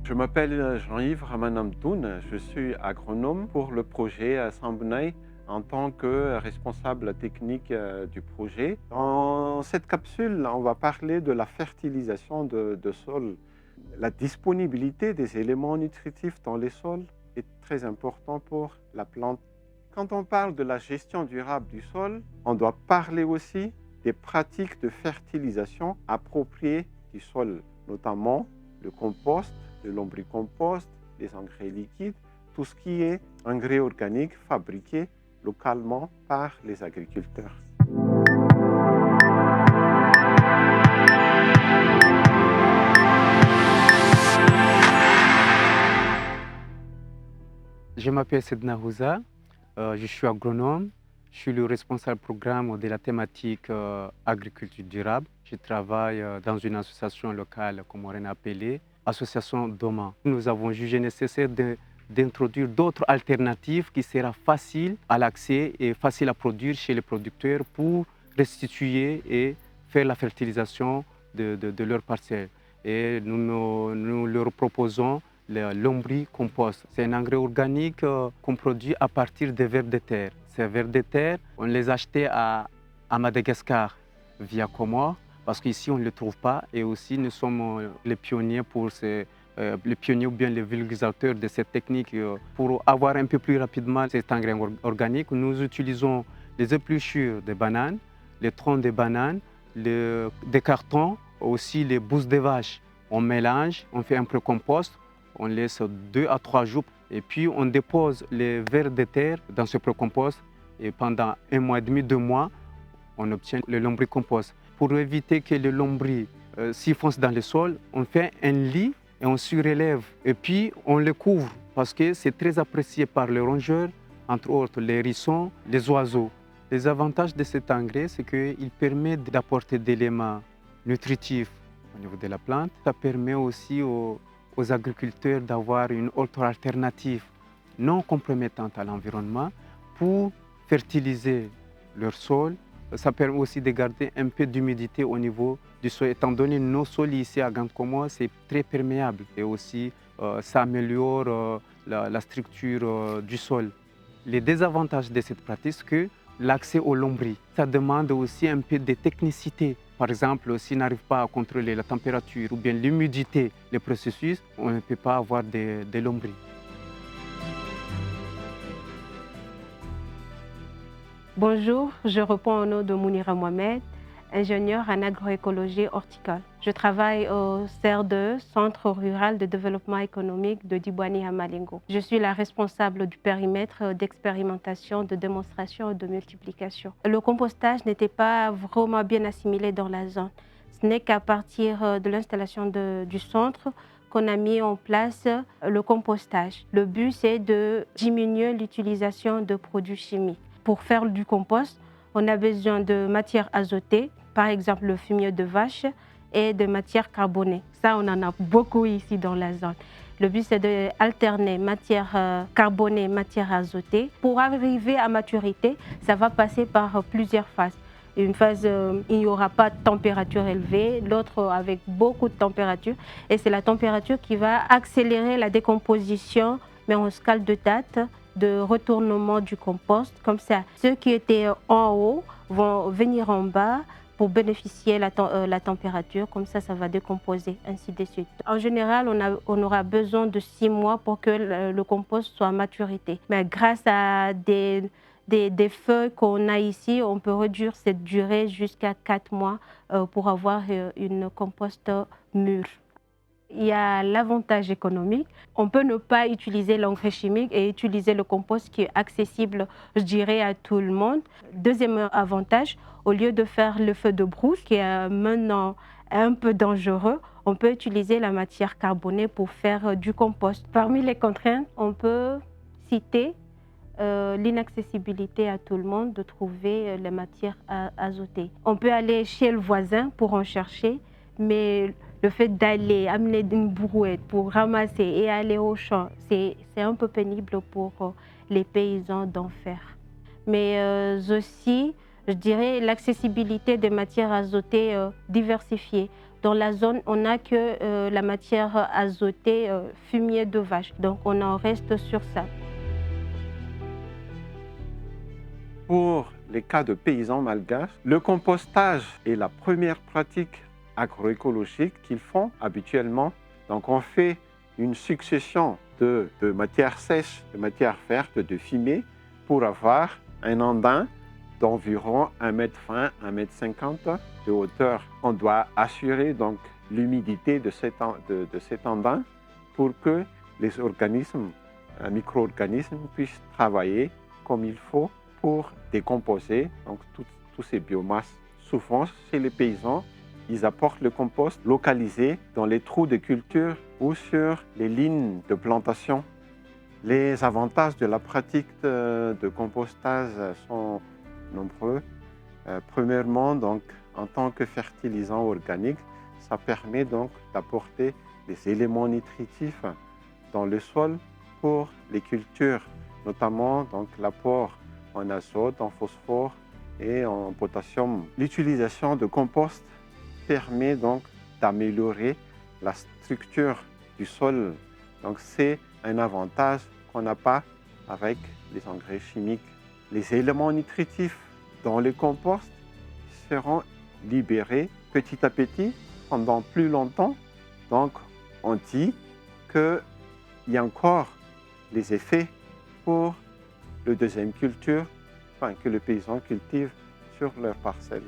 Je m'appelle Jean-Yves Ramanamtoun, je suis agronome pour le projet à Sambunai en tant que responsable technique du projet. Dans cette capsule, on va parler de la fertilisation de sol. La disponibilité des éléments nutritifs dans les sols est très important pour la plante. Quand on parle de la gestion durable du sol, on doit parler aussi des pratiques de fertilisation appropriées du sol, notamment le compost, le lombricompost, les engrais liquides, tout ce qui est engrais organiques fabriqués localement par les agriculteurs. Je m'appelle Sedna Houza, je suis agronome, je suis le responsable programme de la thématique agriculture durable. Je travaille dans une association locale, comme on l'a appelée, Association DOMA. Nous avons jugé nécessaire d'introduire d'autres alternatives qui seront faciles à l'accès et faciles à produire chez les producteurs pour restituer et faire la fertilisation de leurs parcelles. Et nous leur proposons le lombricompost. C'est un engrais organique qu'on produit à partir des vers de terre. Ces vers de terre, on les achetait à Madagascar via Comores, parce qu'ici on ne le trouve pas. Et aussi nous sommes les pionniers les pionniers ou bien les vulgarisateurs de cette technique. Pour avoir un peu plus rapidement cet engrais organique, nous utilisons les épluchures de bananes, les troncs de bananes, des cartons, aussi les bousses de vache. On mélange, on fait un peu de compost. On laisse 2 à 3 jours et puis on dépose les vers de terre dans ce compost et pendant 1 mois et demi, 2 mois, on obtient le lombricompost. Pour éviter que le lombris s'y fonce dans le sol, on fait un lit et on surélève et puis on le couvre parce que c'est très apprécié par les rongeurs, entre autres les hérissons, les oiseaux. Les avantages de cet engrais, c'est qu'il permet d'apporter des éléments nutritifs au niveau de la plante. Ça permet aussi aux agriculteurs d'avoir une autre alternative non compromettante à l'environnement pour fertiliser leur sol. Ça permet aussi de garder un peu d'humidité au niveau du sol, étant donné que nos sols ici à Grande Comore, c'est très perméable et aussi ça améliore la structure du sol. Les désavantages de cette pratique, c'est que l'accès au lombris, ça demande aussi un peu de technicité. Par exemple, s'il n'arrive pas à contrôler la température ou bien l'humidité, le processus, on ne peut pas avoir de lombris. Bonjour, je réponds au nom de Mounira Mohamed, ingénieure en agroécologie horticole. Je travaille au CER2, Centre rural de développement économique de Dibouani à Malingo. Je suis la responsable du périmètre d'expérimentation, de démonstration et de multiplication. Le compostage n'était pas vraiment bien assimilé dans la zone. Ce n'est qu'à partir de l'installation du centre qu'on a mis en place le compostage. Le but, c'est de diminuer l'utilisation de produits chimiques. Pour faire du compost, on a besoin de matière azotée, par exemple le fumier de vache, et de matière carbonée. Ça, on en a beaucoup ici dans la zone. Le but, c'est d'alterner matière carbonée, matière azotée. Pour arriver à maturité, ça va passer par plusieurs phases. Une phase, il n'y aura pas de température élevée, l'autre avec beaucoup de température. Et c'est la température qui va accélérer la décomposition, mais en scale de date, de retournement du compost. Comme ça, ceux qui étaient en haut vont venir en bas pour bénéficier de la température. Comme ça, ça va décomposer, ainsi de suite. En général, on aura besoin de 6 mois pour que le compost soit à maturité. Mais grâce à des feuilles qu'on a ici, on peut réduire cette durée jusqu'à 4 mois pour avoir une compost mûre. Il y a l'avantage économique. On peut ne pas utiliser l'engrais chimique et utiliser le compost qui est accessible, je dirais, à tout le monde. Deuxième avantage, au lieu de faire le feu de brousse, qui est maintenant un peu dangereux, on peut utiliser la matière carbonée pour faire du compost. Parmi les contraintes, on peut citer l'inaccessibilité à tout le monde de trouver les matières azotées. On peut aller chez le voisin pour en chercher, mais le fait d'aller amener une brouette pour ramasser et aller au champ, c'est un peu pénible pour les paysans d'en faire. Mais aussi, je dirais, l'accessibilité des matières azotées diversifiées. Dans la zone, on n'a que la matière azotée, fumier de vache. Donc on en reste sur ça. Pour les cas de paysans malgaches, le compostage est la première pratique agroécologique qu'ils font habituellement. Donc on fait une succession de matières sèches, de matières vertes, de fumier pour avoir un andin d'environ 1,20 m, 1,50 m de hauteur. On doit assurer donc l'humidité de cet andin pour que les organismes, micro-organismes puissent travailler comme il faut pour décomposer donc toutes ces biomasses. Souvent, chez les paysans, ils apportent le compost localisé dans les trous de culture ou sur les lignes de plantation. Les avantages de la pratique de compostage sont nombreux. Premièrement, donc, en tant que fertilisant organique, ça permet donc d'apporter des éléments nutritifs dans le sol pour les cultures, notamment donc l'apport en azote, en phosphore et en potassium. L'utilisation de compost permet donc d'améliorer la structure du sol. Donc c'est un avantage qu'on n'a pas avec les engrais chimiques. Les éléments nutritifs dans le compost seront libérés petit à petit pendant plus longtemps. Donc on dit qu'il y a encore les effets pour le deuxième culture que le paysan cultive sur leur parcelle.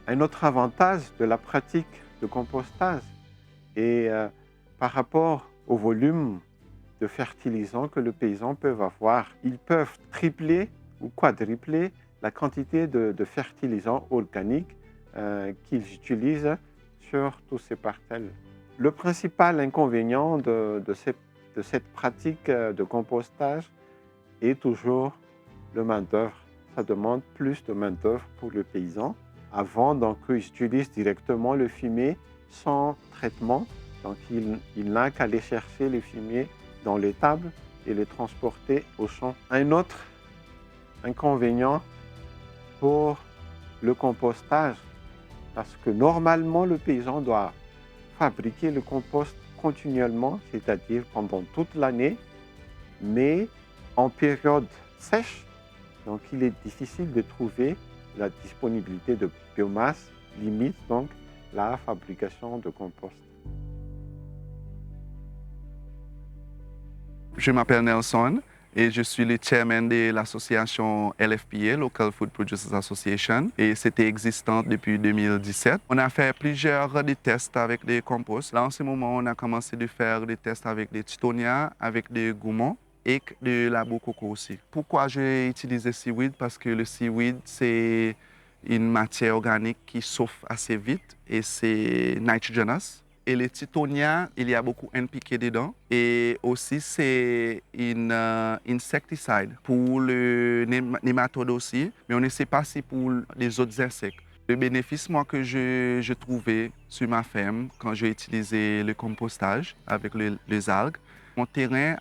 Un autre avantage de la pratique de compostage est par rapport au volume de fertilisants que le paysan peut avoir. Ils peuvent tripler ou quadrupler la quantité de fertilisants organiques qu'ils utilisent sur tous ces parcelles. Le principal inconvénient de cette pratique de compostage est toujours le main-d'œuvre. Ça demande plus de main-d'œuvre pour le paysan. Avant, donc, il utilise directement le fumier sans traitement. Donc, il n'a qu'à aller chercher le fumier dans l'étable et le transporter au champ. Un autre inconvénient pour le compostage, parce que normalement, le paysan doit fabriquer le compost continuellement, c'est-à-dire pendant toute l'année, mais en période sèche, donc il est difficile de trouver la disponibilité de biomasse, limite donc la fabrication de compost. Je m'appelle Nelson et je suis le chairman de l'association LFPA, Local Food Producers Association, et c'était existant depuis 2017. On a fait plusieurs tests avec des composts. Là, en ce moment, on a commencé de faire des tests avec des Titonia, avec des Goumont et de la coco aussi. Pourquoi j'ai utilisé seaweed? Parce que le seaweed, c'est une matière organique qui souffre assez vite et c'est nitrogenous. Et les Titonia, il y a beaucoup NPK dedans. Et aussi, c'est une insecticide pour le nématode aussi. Mais on ne sait pas si pour les autres insectes. Le bénéfice, moi, que je trouvais sur ma ferme quand j'ai utilisé le compostage avec les algues, mon terrain,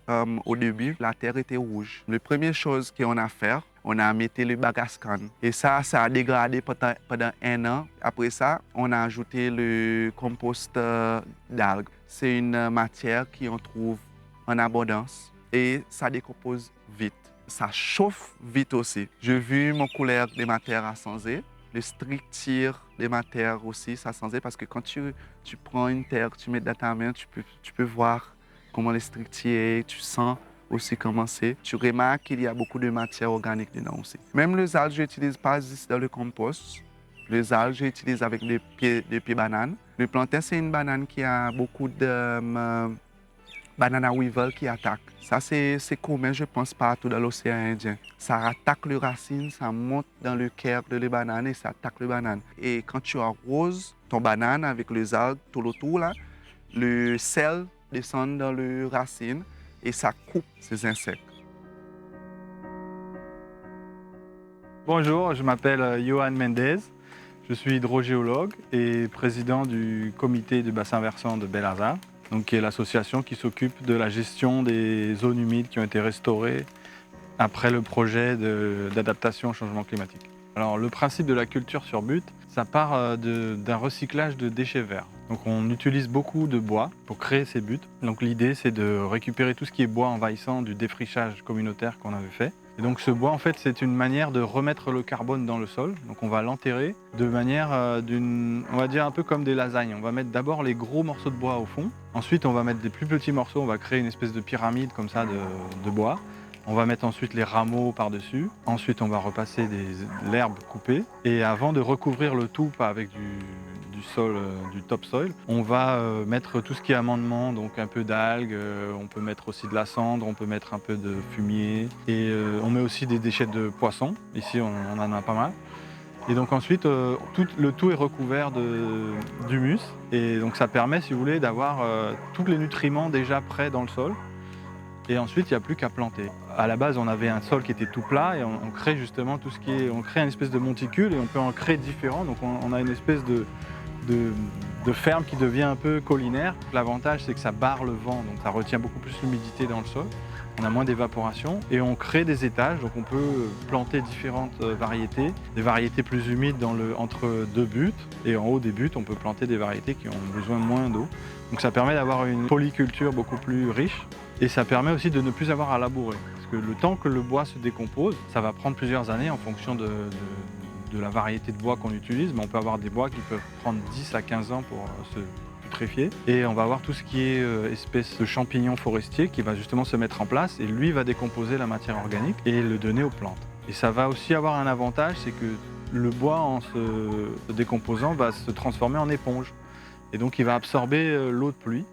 au début, la terre était rouge. La première chose qu'on a fait, on a mis le bagascan. Et ça a dégradé pendant 1 an. Après ça, on a ajouté le compost d'algues. C'est une matière qu'on trouve en abondance et ça décompose vite. Ça chauffe vite aussi. J'ai vu mon couleur des matières à changer. Le structure des matières aussi, ça a changé parce que quand tu prends une terre, tu mets dans ta main, tu peux voir comment les structures, tu sens aussi comment c'est. Tu remarques qu'il y a beaucoup de matière organique dedans aussi. Même les algues, je n'utilise pas juste dans le compost. Les algues, j'utilise avec des pieds bananes. Le plantain, c'est une banane qui a beaucoup de banana weevil qui attaque. Ça, c'est commun, je pense, partout dans l'océan Indien. Ça attaque les racines, ça monte dans le cœur de les bananes et ça attaque les bananes. Et quand tu arroses ton banane avec les algues tout autour, là, le sel descend dans les racines et ça coupe ces insectes. Bonjour, je m'appelle Johan Mendez. Je suis hydrogéologue et président du comité du bassin versant de Bel-Hazard, qui est l'association qui s'occupe de la gestion des zones humides qui ont été restaurées après le projet d'adaptation au changement climatique. Alors, le principe de la culture sur but, ça part d'un recyclage de déchets verts. Donc on utilise beaucoup de bois pour créer ces buttes. Donc l'idée c'est de récupérer tout ce qui est bois envahissant du défrichage communautaire qu'on avait fait. Et donc ce bois en fait c'est une manière de remettre le carbone dans le sol. Donc on va l'enterrer de manière on va dire un peu comme des lasagnes. On va mettre d'abord les gros morceaux de bois au fond. Ensuite on va mettre des plus petits morceaux, on va créer une espèce de pyramide comme ça de bois. On va mettre ensuite les rameaux par-dessus. Ensuite, on va repasser l'herbe coupée. Et avant de recouvrir le tout, pas avec du sol, du topsoil, on va mettre tout ce qui est amendement, donc un peu d'algues, on peut mettre aussi de la cendre, on peut mettre un peu de fumier. Et on met aussi des déchets de poissons. Ici, on en a pas mal. Et donc ensuite, le tout est recouvert d'humus. Et donc ça permet, si vous voulez, d'avoir tous les nutriments déjà prêts dans le sol. Et ensuite, il n'y a plus qu'à planter. À la base, on avait un sol qui était tout plat et on crée justement tout ce qui est... On crée une espèce de monticule et on peut en créer différents. Donc on a une espèce de ferme qui devient un peu collinaire. L'avantage, c'est que ça barre le vent, donc ça retient beaucoup plus l'humidité dans le sol. On a moins d'évaporation et on crée des étages. Donc on peut planter différentes variétés. Des variétés plus humides entre deux buttes. Et en haut des buttes, on peut planter des variétés qui ont besoin moins d'eau. Donc ça permet d'avoir une polyculture beaucoup plus riche. Et ça permet aussi de ne plus avoir à labourer. Parce que le temps que le bois se décompose, ça va prendre plusieurs années en fonction de la variété de bois qu'on utilise. Mais on peut avoir des bois qui peuvent prendre 10 à 15 ans pour se putréfier. Et on va avoir tout ce qui est espèce de champignon forestier qui va justement se mettre en place. Et lui va décomposer la matière organique et le donner aux plantes. Et ça va aussi avoir un avantage, c'est que le bois en se décomposant va se transformer en éponge. Et donc il va absorber l'eau de pluie.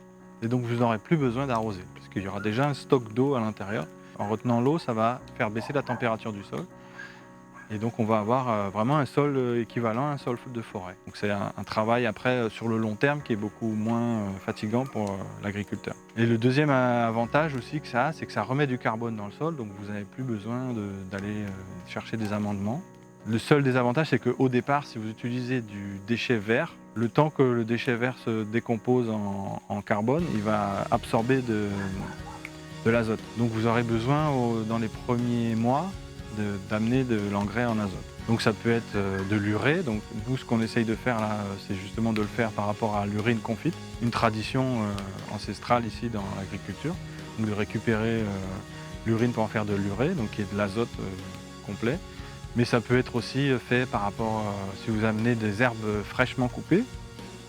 Et donc vous n'aurez plus besoin d'arroser, puisqu'il y aura déjà un stock d'eau à l'intérieur. En retenant l'eau, ça va faire baisser la température du sol. Et donc on va avoir vraiment un sol équivalent à un sol de forêt. Donc c'est un travail après sur le long terme qui est beaucoup moins fatigant pour l'agriculteur. Et le deuxième avantage aussi que ça a, c'est que ça remet du carbone dans le sol, donc vous n'avez plus besoin d'aller chercher des amendements. Le seul désavantage, c'est qu'au départ, si vous utilisez du déchet vert, le temps que le déchet vert se décompose en carbone, il va absorber de l'azote. Donc vous aurez besoin, dans les premiers mois, d'amener de l'engrais en azote. Donc ça peut être de l'urée. Donc nous, ce qu'on essaye de faire là, c'est justement de le faire par rapport à l'urine confite, une tradition ancestrale ici dans l'agriculture. Donc de récupérer l'urine pour en faire de l'urée, donc qui est de l'azote complet. Mais ça peut être aussi fait par rapport, si vous amenez des herbes fraîchement coupées,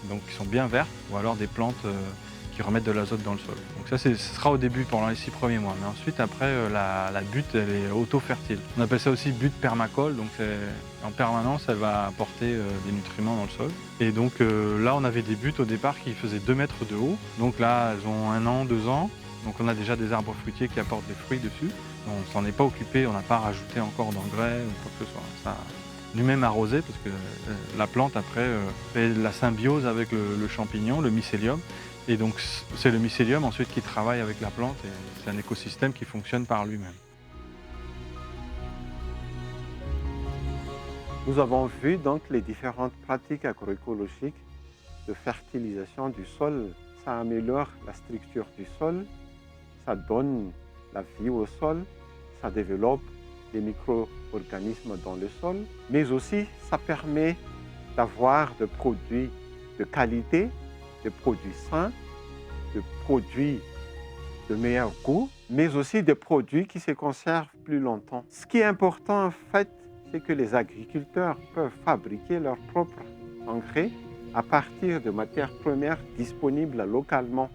donc qui sont bien vertes, ou alors des plantes qui remettent de l'azote dans le sol. Donc ça, ce sera au début, pendant les 6 premiers mois. Mais ensuite, après, la butte, elle est auto-fertile. On appelle ça aussi butte permacole, donc en permanence, elle va apporter des nutriments dans le sol. Et donc là, on avait des buttes au départ qui faisaient 2 mètres de haut. Donc là, elles ont 1 an, 2 ans. Donc on a déjà des arbres fruitiers qui apportent des fruits dessus. On ne s'en est pas occupé, on n'a pas rajouté encore d'engrais ou quoi que ce soit. Ça lui-même arrosé parce que la plante après fait la symbiose avec le champignon, le mycélium. Et donc c'est le mycélium ensuite qui travaille avec la plante et c'est un écosystème qui fonctionne par lui-même. Nous avons vu donc les différentes pratiques agroécologiques de fertilisation du sol. Ça améliore la structure du sol, ça donne la vie au sol, ça développe les micro-organismes dans le sol, mais aussi ça permet d'avoir des produits de qualité, des produits sains, des produits de meilleur goût, mais aussi des produits qui se conservent plus longtemps. Ce qui est important en fait, c'est que les agriculteurs peuvent fabriquer leur propre engrais à partir de matières premières disponibles localement.